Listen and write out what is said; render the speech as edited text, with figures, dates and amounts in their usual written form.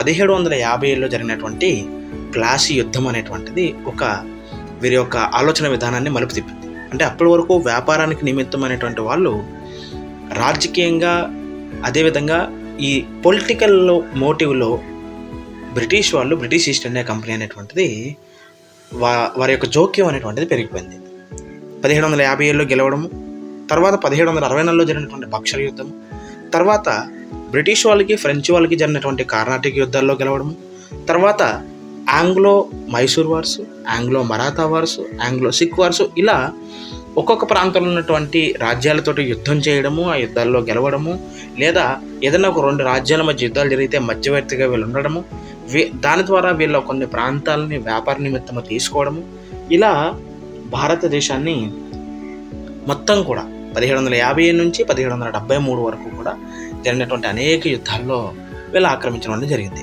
1757లో జరిగినటువంటి ప్లాసీ యుద్ధం అనేటువంటిది వీరి యొక్క ఆలోచన విధానాన్ని మలుపు తిప్పింది. అంటే అప్పటి వరకు వ్యాపారానికి నిమిత్తం అనేటువంటి వాళ్ళు రాజకీయంగా, అదేవిధంగా ఈ పొలిటికల్ మోటివ్లో బ్రిటిష్ ఈస్ట్ ఇండియా కంపెనీ అనేటువంటిది వారి యొక్క జోక్యం అనేటువంటిది పెరిగిపోయింది. 1757లో గెలవడము, తర్వాత 1764లో జరిగినటువంటి బక్సర్ యుద్ధము, తర్వాత బ్రిటిష్ వాళ్ళకి ఫ్రెంచ్ వాళ్ళకి జరిగినటువంటి కర్ణాటక యుద్ధాల్లో గెలవడము, తర్వాత Anglo Mysore wars, Anglo Maratha wars, Anglo Sikh wars, ఇలా ఒక్కొక్క ప్రాంతంలో ఉన్నటువంటి రాజ్యాలతోటి యుద్ధం చేయడము, ఆ యుద్ధాల్లో గెలవడము, లేదా ఏదైనా ఒక 2 రాజ్యాల మధ్య యుద్ధాలు జరిగితే మధ్యవర్తిగా వీళ్ళు ఉండడము, దాని ద్వారా వీళ్ళ కొన్ని ప్రాంతాలని వ్యాపార నిమిత్తము తీసుకోవడము, ఇలా భారతదేశాన్ని మొత్తం కూడా 1750 నుంచి 1773 వరకు కూడా జరిగినటువంటి అనేక యుద్ధాల్లో వీళ్ళు ఆక్రమించడం జరిగింది.